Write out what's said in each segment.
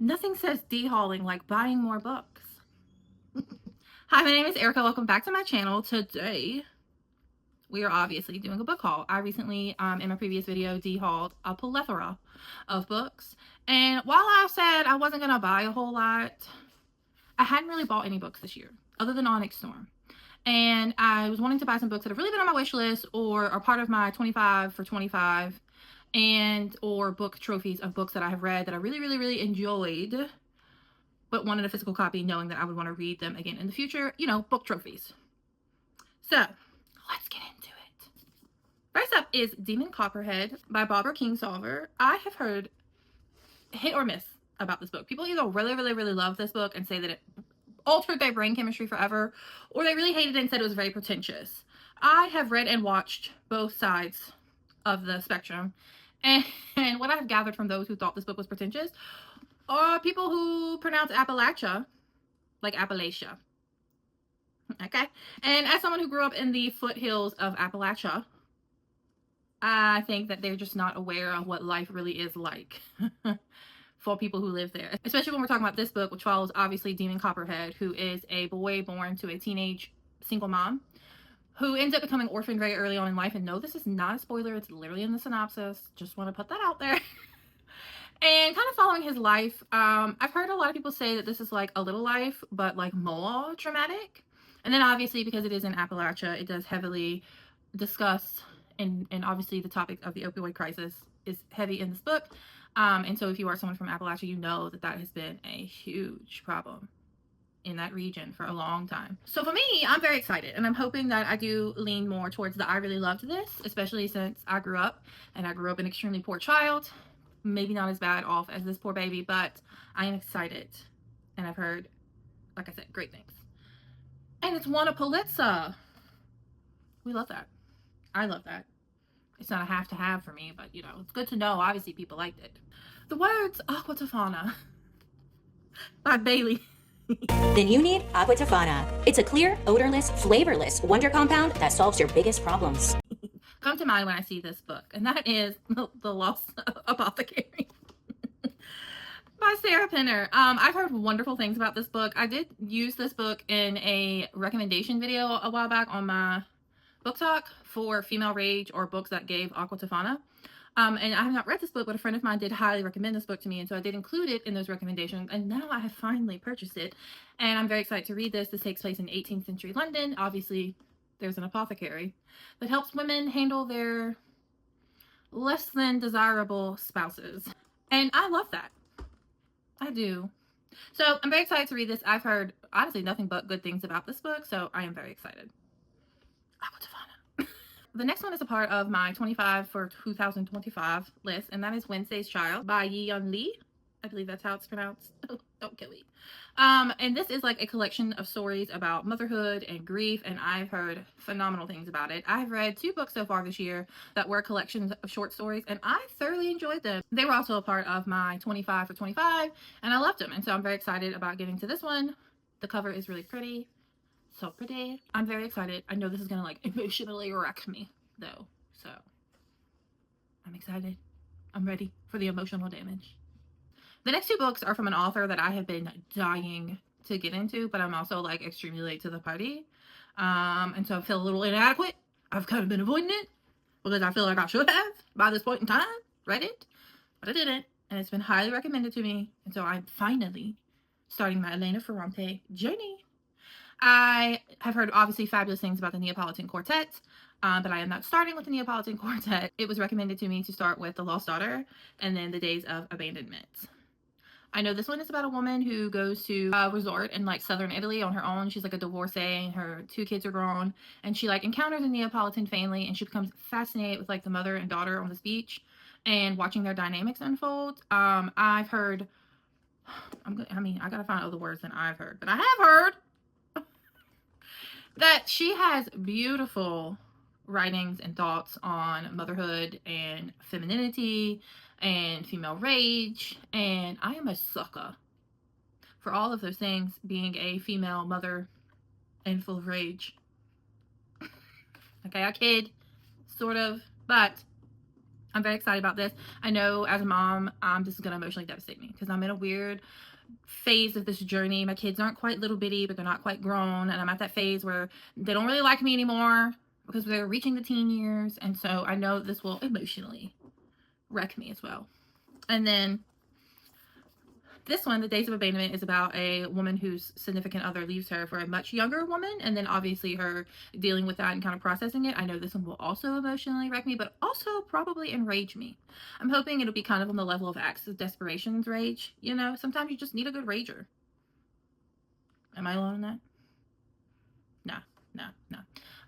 Nothing says de-hauling like buying more books. Hi, my name is Erica. Welcome back to my channel. Today, we are obviously doing a book haul. I recently, in my previous video, de-hauled a plethora of books. And while I said I wasn't going to buy a whole lot, I hadn't really bought any books this year, other than Onyx Storm. And I was wanting to buy some books that have really been on my wish list or are part of my 25 for 25 and or book trophies of books that I have read that I really enjoyed, but wanted a physical copy knowing that I would want to read them again in the future, you know, book trophies. So let's get into it. First up is Demon Copperhead by Barbara Kingsolver. I have heard hit or miss about this book. People either really love this book and say that it altered their brain chemistry forever, or they really hated it and said it was very pretentious. I have read and watched both sides of the spectrum, and what I've gathered from those who thought this book was pretentious are people who pronounce Appalachia like Appalachia. Okay? And as someone who grew up in the foothills of Appalachia, I think that they're just not aware of what life really is like for people who live there. Especially when we're talking about this book, which follows obviously Demon Copperhead, who is a boy born to a teenage single mom who ends up becoming orphaned very early on in life. And no, this is not a spoiler. It's literally in the synopsis. Just want to put that out there. And kind of following his life. I've heard a lot of people say that this is like A Little Life, but like more dramatic. And then obviously because it is in Appalachia, it does heavily discuss and obviously the topic of the opioid crisis is heavy in this book. And so if you are someone from Appalachia, you know that that has been a huge problem in that region for a long time. So for me, I'm very excited, and I'm hoping that I do lean more towards the I really loved this, especially since I grew up an extremely poor child. Maybe not as bad off as this poor baby, but I am excited, and I've heard, like I said, great things. And it's won a Pulitzer. We love that. I love that. It's not a have to have for me, but you know, it's good to know. Obviously people liked it. The words Aquatofana by Bailey. Then you need Aquatofana. It's a clear, odorless, flavorless wonder compound that solves your biggest problems. Come to mind when I see this book, and that is The Lost Apothecary by Sarah Penner. I've heard wonderful things about this book. I did use this book in a recommendation video a while back on my book talk for female rage or books that gave Aquatofana. And I have not read this book, but a friend of mine did highly recommend this book to me, and so I did include it in those recommendations, and now I have finally purchased it, and I'm very excited to read this. This takes place in 18th century London. Obviously, there's an apothecary that helps women handle their less than desirable spouses, and I love that. I do. So I'm very excited to read this. I've heard, honestly, nothing but good things about this book, so I am very excited. Aquatofana. The next one is a part of my 25 for 2025 list, and that is Wednesday's Child by Yi-Yun Lee. I believe that's how it's pronounced. Don't kill me. And this is like a collection of stories about motherhood and grief, and I've heard phenomenal things about it. I've read 2 books so far this year that were collections of short stories, and I thoroughly enjoyed them. They were also a part of my 25 for 25, and I loved them, and so I'm very excited about getting to this one. The cover is really pretty. So pretty. I'm very excited. I know this is gonna like emotionally wreck me though, so I'm excited. I'm ready for the emotional damage. The next 2 books are from an author that I have been dying to get into, but I'm also like extremely late to the party, and so I feel a little inadequate. I've kind of been avoiding it because I feel like I should have by this point in time read it, but I didn't, and it's been highly recommended to me, and so I'm finally starting my Elena Ferrante journey. I have heard obviously fabulous things about the Neapolitan Quartet, but I am not starting with the Neapolitan Quartet. It was recommended to me to start with The Lost Daughter and then The Days of Abandonment. I know this one is about a woman who goes to a resort in like southern Italy on her own. She's like a divorcee and her 2 kids are grown, and she like encounters a Neapolitan family, and she becomes fascinated with like the mother and daughter on this beach and watching their dynamics unfold. I've heard, I gotta find other words than I've heard, but I have heard that she has beautiful writings and thoughts on motherhood and femininity and female rage, and I am a sucker for all of those things, being a female mother and full of rage. Okay, I kid, sort of, but I'm very excited about this. I know as a mom, this is going to emotionally devastate me because I'm in a weird phase of this journey. My kids aren't quite little bitty, but they're not quite grown. And I'm at that phase where they don't really like me anymore because they're reaching the teen years. And so I know this will emotionally wreck me as well. And then this one, The Days of Abandonment, is about a woman whose significant other leaves her for a much younger woman, and then obviously her dealing with that and kind of processing it. I know this one will also emotionally wreck me, but also probably enrage me. I'm hoping it'll be kind of on the level of Acts of Desperation's rage. You know, sometimes you just need a good rager. Am I alone in that? No, no, no.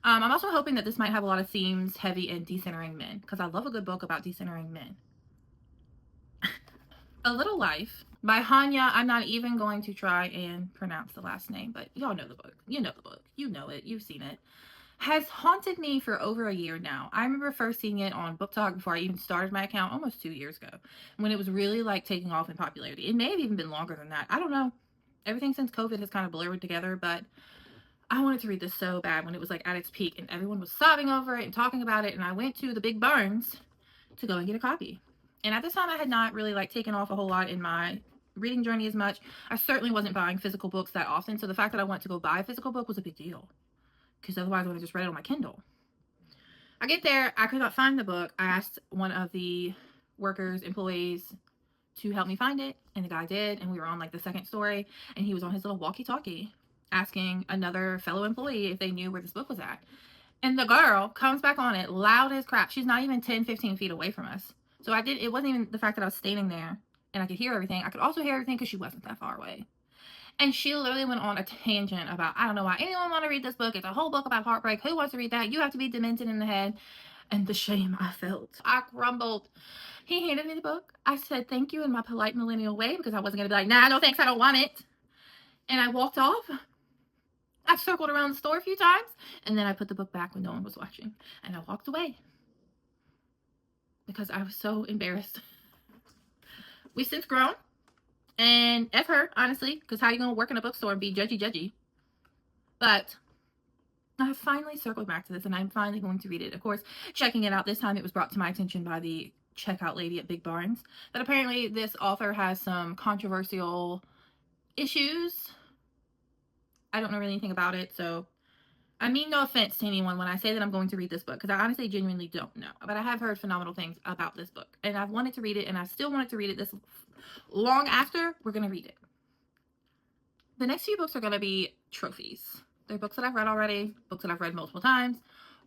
I'm also hoping that this might have a lot of themes heavy in decentering men, because I love a good book about decentering men. A Little Life by Hanya. I'm not even going to try and pronounce the last name, but y'all know the book. You know the book. You know it. You've seen it. Has haunted me for over a year now. I remember first seeing it on Book Talk before I even started my account almost 2 years ago, when it was really like taking off in popularity. It may have even been longer than that. I don't know. Everything since COVID has kind of blurred together, but I wanted to read this so bad when it was like at its peak and everyone was sobbing over it and talking about it, and I went to the Big Barns to go and get a copy. And at this time, I had not really like taken off a whole lot in my reading journey as much. I certainly wasn't buying physical books that often. So the fact that I went to go buy a physical book was a big deal, because otherwise I would have just read it on my Kindle. I get there, I could not find the book. I asked one of the employees to help me find it, and the guy did. And we were on like the second story, and he was on his little walkie-talkie asking another fellow employee if they knew where this book was at. And the girl comes back on it loud as crap. She's not even 10-15 feet away from us. So it wasn't even the fact that I was standing there and I could hear everything. I could also hear everything because she wasn't that far away. And she literally went on a tangent about, I don't know why anyone want to read this book. It's a whole book about heartbreak. Who wants to read that? You have to be demented in the head. And the shame I felt. I grumbled. He handed me the book. I said thank you in my polite millennial way, because I wasn't going to be like, nah, no thanks, I don't want it. And I walked off. I circled around the store a few times, and then I put the book back when no one was watching, and I walked away because I was so embarrassed. We've since grown, and F her, honestly, because how you gonna work in a bookstore and be judgy? But I finally circled back to this, and I'm finally going to read it. Of course, checking it out this time, it was brought to my attention by the checkout lady at Big Barnes that apparently this author has some controversial issues. I don't know really anything about it, so I mean no offense to anyone when I say that I'm going to read this book, because I honestly genuinely don't know. But I have heard phenomenal things about this book, and I've wanted to read it, and I still wanted to read it this long after we're going to read it. The next few books are going to be trophies. They're books that I've read already, books that I've read multiple times,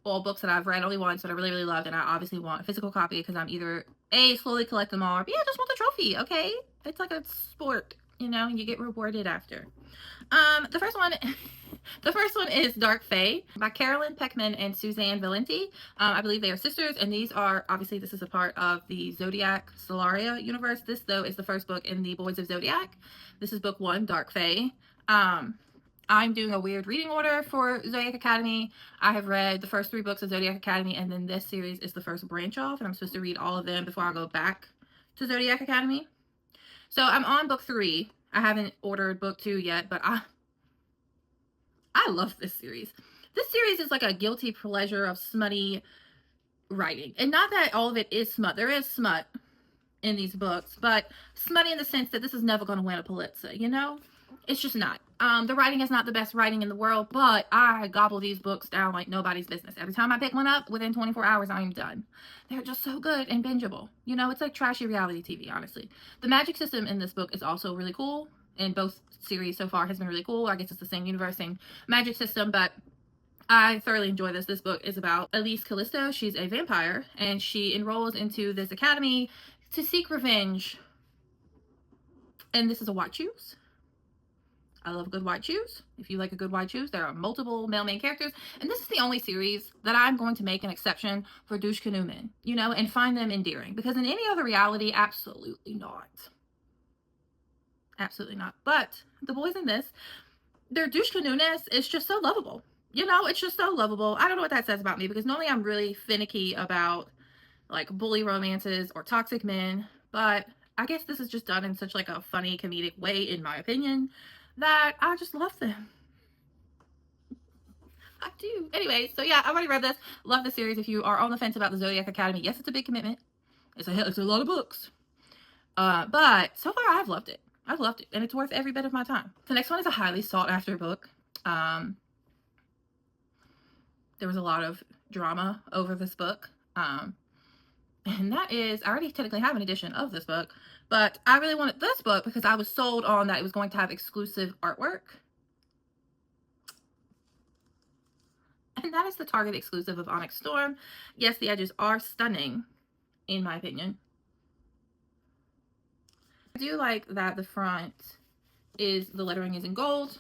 or books that I've read only once but I really, really loved, and I obviously want a physical copy because I'm either A, slowly collect them all, or B, I just want the trophy, okay? It's like a sport, you know, and you get rewarded after. The first one is Dark Fae by Carolyn Peckman and Suzanne Valenti. I believe they are sisters, and this is a part of the Zodiac Stellaria universe. This, though, is the first book in the Boys of Zodiac. This is book 1, Dark Fae. I'm doing a weird reading order for Zodiac Academy. I have read the first 3 books of Zodiac Academy, and then this series is the first branch off, and I'm supposed to read all of them before I go back to Zodiac Academy. So I'm on book 3. I haven't ordered book 2 yet, but I love this series. This series is like a guilty pleasure of smutty writing. And not that all of it is smut. There is smut in these books, but smutty in the sense that this is never going to win a Pulitzer, you know? It's just not. The writing is not the best writing in the world, but I gobble these books down like nobody's business. Every time I pick one up, within 24 hours, I'm done. They're just so good and bingeable. You know, it's like trashy reality TV, honestly. The magic system in this book is also really cool, and both series so far has been really cool. I guess it's the same universe, same magic system, but I thoroughly enjoy this. This book is about Elise Callisto. She's a vampire, and she enrolls into this academy to seek revenge. And this is a white choose. I love good white shoes. If you like a good white shoes, there are multiple male main characters. And this is the only series that I'm going to make an exception for douche canoe men, you know, and find them endearing. Because in any other reality, absolutely not. Absolutely not. But the boys in this, their douche canoe-ness is just so lovable. You know, it's just so lovable. I don't know what that says about me, because normally I'm really finicky about like bully romances or toxic men. But I guess this is just done in such like a funny comedic way, in my opinion, that I just love them. I do. Anyway, so yeah, I've already read this. Love the series. If you are on the fence about the Zodiac Academy, yes, it's a big commitment. It's a lot of books. But so far I've loved it. I've loved it, and it's worth every bit of my time. The next one is a highly sought after book. There was a lot of drama over this book. And that is, I already technically have an edition of this book, but I really wanted this book because I was sold on that it was going to have exclusive artwork. And that is the Target exclusive of Onyx Storm. Yes, the edges are stunning, in my opinion. I do like that the front is, the lettering is in gold.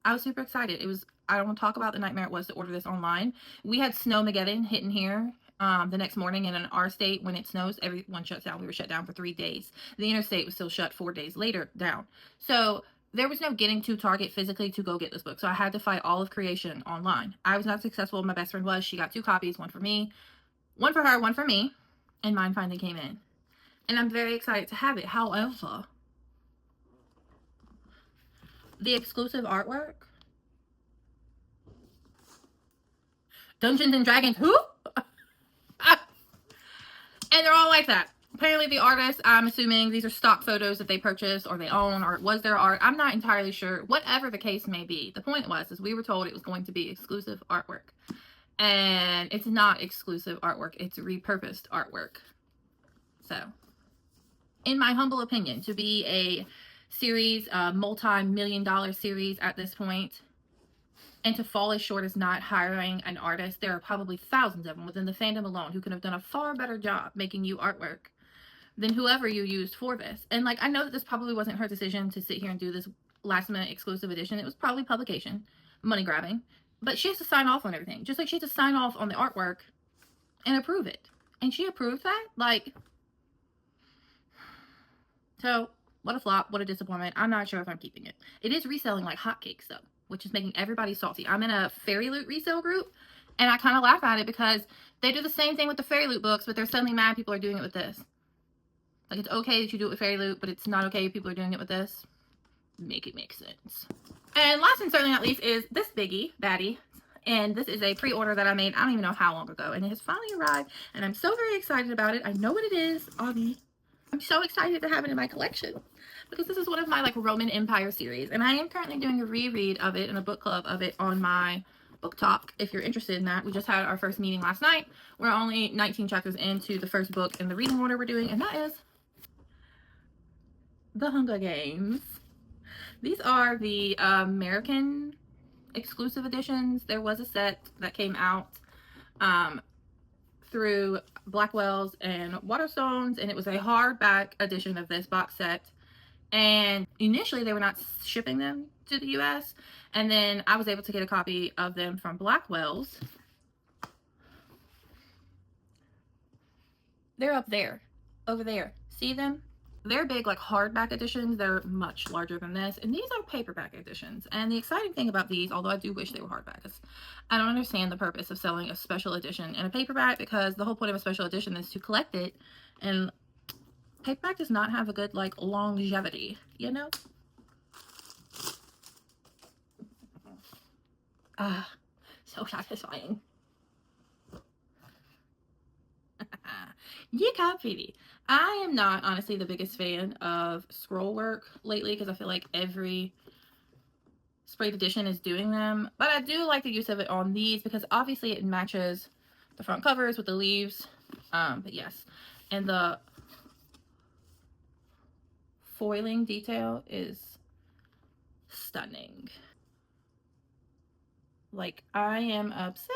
I was super excited. It was, I don't want to talk about the nightmare it was to order this online. We had Snowmageddon hitting here the next morning, and in our state, when it snows, everyone shuts down. We were shut down for 3 days. The interstate was still shut 4 days later down. So there was no getting to Target physically to go get this book. So I had to fight all of creation online. I was not successful. My best friend was. She got 2 copies, one for me, one for her, one for me, and mine finally came in. And I'm very excited to have it. However, the exclusive artwork, Dungeons and Dragons, who? And they're all like that. Apparently the artist, I'm assuming these are stock photos that they purchased or they own, or it was their art. I'm not entirely sure. Whatever the case may be, the point was, is we were told it was going to be exclusive artwork. And it's not exclusive artwork. It's repurposed artwork. So, in my humble opinion, to be a series, multi-million-dollar series at this point, and to fall as short as not hiring an artist, there are probably thousands of them within the fandom alone who could have done a far better job making you artwork than whoever you used for this. And like, I know that this probably wasn't her decision to sit here and do this last minute exclusive edition. It was probably publication, money grabbing, but she has to sign off on everything. Just like she has to sign off on the artwork and approve it. And she approved that? Like, so what a flop, what a disappointment. I'm not sure if I'm keeping it. It is reselling like hotcakes though, which is making everybody salty. I'm in a Fairy Loot resale group, and I kind of laugh at it because they do the same thing with the Fairy Loot books, but they're suddenly mad people are doing it with this. Like, it's okay that you do it with Fairy Loot, but it's not okay if people are doing it with this. Make it make sense. And last and certainly not least is this biggie, baddie. And this is a pre-order that I made, I don't even know how long ago, and it has finally arrived, and I'm so very excited about it. I know what it is, Augie. I'm so excited to have it in my collection because this is one of my like Roman Empire series, and I am currently doing a reread of it and a book club of it on my book talk if you're interested in that. We just had our first meeting last night. We're only 19 chapters into the first book in the reading order we're doing, and that is The Hunger Games. These are the American exclusive editions. There was a set that came out through Blackwell's and Waterstones, and it was a hardback edition of this box set. And initially they were not shipping them to the US, and then I was able to get a copy of them from Blackwell's. They're up there, over there. See them? They're big like hardback editions. They're much larger than this, and these are paperback editions. And the exciting thing about these, although I do wish they were hardback, is I don't understand the purpose of selling a special edition in a paperback, because the whole point of a special edition is to collect it, and paperback does not have a good like longevity, you know? So satisfying. You got pretty. I am not honestly the biggest fan of scroll work lately because I feel like every sprayed edition is doing them, but I do like the use of it on these because obviously it matches the front covers with the leaves. But yes, and the foiling detail is stunning. Like, I am obsessed.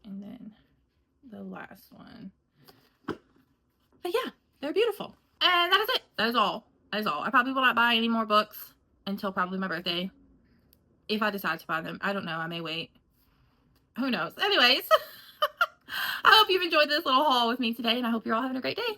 And then the last one. But yeah, they're beautiful. And that is it. That is all. That is all. I probably will not buy any more books until probably my birthday. If I decide to buy them. I don't know. I may wait. Who knows? Anyways. I hope you've enjoyed this little haul with me today, and I hope you're all having a great day.